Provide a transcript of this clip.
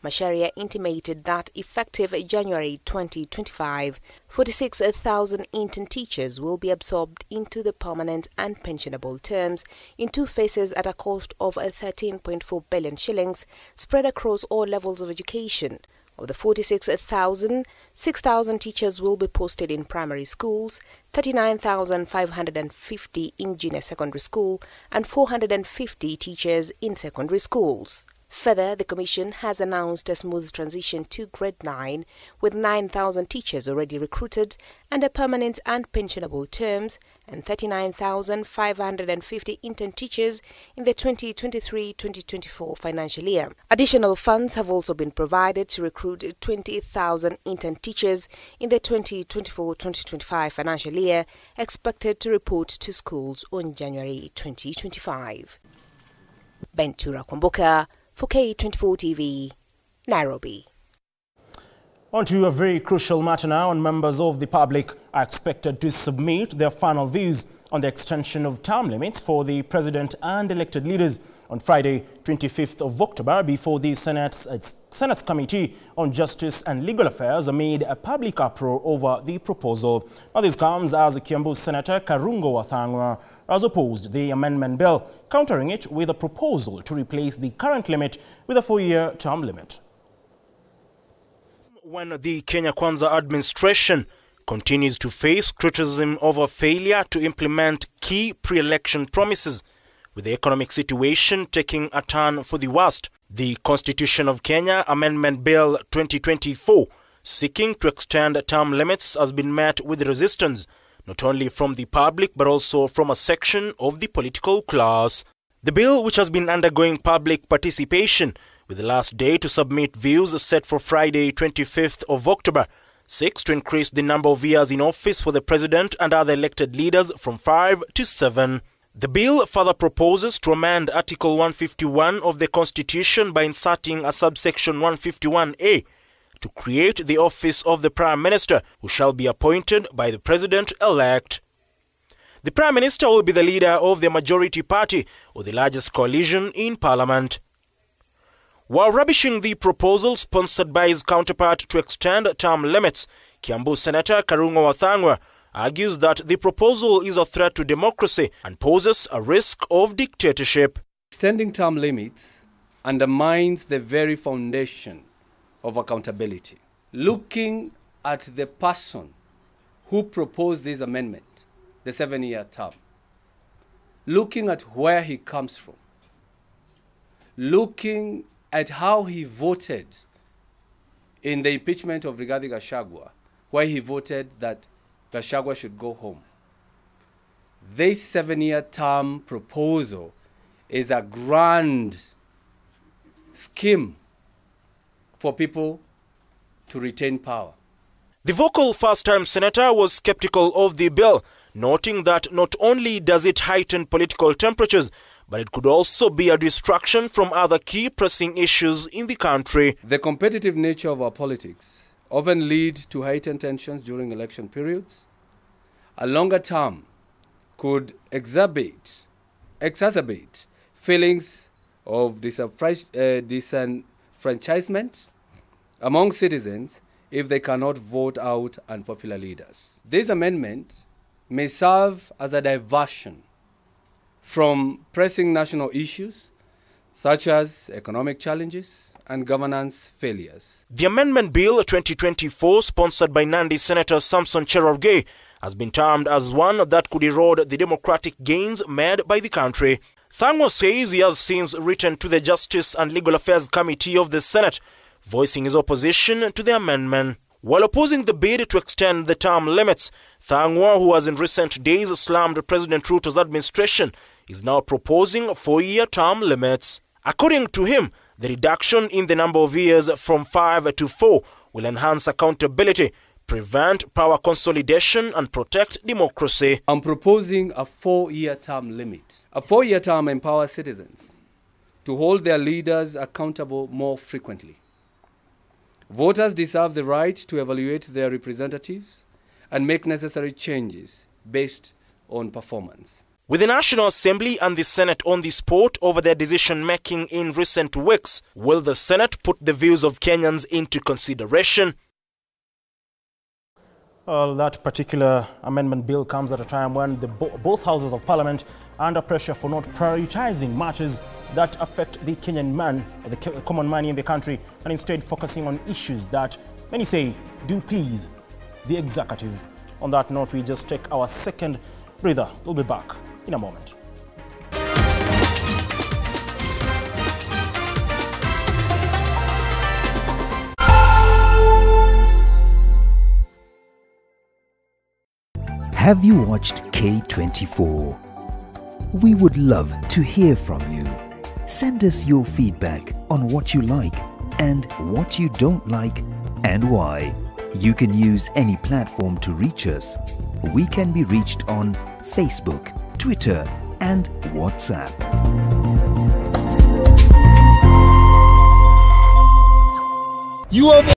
Macharia intimated that effective January 2025, 46,000 intern teachers will be absorbed into the permanent and pensionable terms in 2 phases at a cost of 13.4 billion shillings spread across all levels of education. Of the 46,000, 6,000 teachers will be posted in primary schools, 39,550 in junior secondary school, and 450 teachers in secondary schools. Further, the Commission has announced a smooth transition to grade 9, with 9,000 teachers already recruited under permanent and pensionable terms and 39,550 intern teachers in the 2023-2024 financial year. Additional funds have also been provided to recruit 20,000 intern teachers in the 2024-2025 financial year, expected to report to schools on January 2025. Bentura Kumbuka for K24 TV, Nairobi. On to a very crucial matter now, and members of the public are expected to submit their final views on the extension of term limits for the president and elected leaders on Friday, 25th of October, before the Senate's Committee on Justice and Legal Affairs amid a public uproar over the proposal. Now, this comes as Kiambu Senator Karungo Wathangwa has opposed the amendment bill, countering it with a proposal to replace the current limit with a 4-year term limit. When the Kenya Kwanza administration continues to face criticism over failure to implement key pre-election promises, with the economic situation taking a turn for the worst, the Constitution of Kenya Amendment Bill 2024, seeking to extend term limits, has been met with resistance, not only from the public but also from a section of the political class. The bill, which has been undergoing public participation, with the last day to submit views set for Friday, 25th of October, seeks to increase the number of years in office for the president and other elected leaders from 5 to 7. The bill further proposes to amend Article 151 of the Constitution by inserting a subsection 151A to create the office of the Prime Minister, who shall be appointed by the President-elect. The Prime Minister will be the leader of the majority party or the largest coalition in Parliament. While rubbishing the proposal sponsored by his counterpart to extend term limits, Kiambu Senator Karungo Wathangwa argues that the proposal is a threat to democracy and poses a risk of dictatorship. Extending term limits undermines the very foundation of accountability. Looking at the person who proposed this amendment, the 7-year term, looking at where he comes from, looking at how he voted in the impeachment of Rigathi Gachagua, where he voted that Gachagua should go home. This 7-year term proposal is a grand scheme for people to retain power. The vocal first-time senator was skeptical of the bill, noting that not only does it heighten political temperatures, but it could also be a distraction from other key pressing issues in the country. The competitive nature of our politics often leads to heightened tensions during election periods. A longer term could exacerbate feelings of disenfranchisement among citizens if they cannot vote out unpopular leaders. This amendment may serve as a diversion from pressing national issues such as economic challenges and governance failures. The Amendment Bill 2024, sponsored by Nandi Senator Samson Cherargei, has been termed as one that could erode the democratic gains made by the country. Thangwa says he has since written to the Justice and Legal Affairs Committee of the Senate, voicing his opposition to the amendment. While opposing the bid to extend the term limits, Thangwa, who has in recent days slammed President Ruto's administration, is now proposing 4-year term limits. According to him, the reduction in the number of years from 5 to 4 will enhance accountability, prevent power consolidation and protect democracy. I'm proposing a 4-year term limit. A 4-year term empowers citizens to hold their leaders accountable more frequently. Voters deserve the right to evaluate their representatives and make necessary changes based on performance. With the National Assembly and the Senate on the spot over their decision-making in recent weeks, will the Senate put the views of Kenyans into consideration? That particular amendment bill comes at a time when both houses of parliament are under pressure for not prioritizing matters that affect the Kenyan man, or the common man in the country, and instead focusing on issues that many say do please the executive. On that note, we just take our second breather. We'll be back in a moment. Have you watched K24? We would love to hear from you. Send us your feedback on what you like and what you don't like and why. You can use any platform to reach us. We can be reached on Facebook, Twitter, and WhatsApp. You have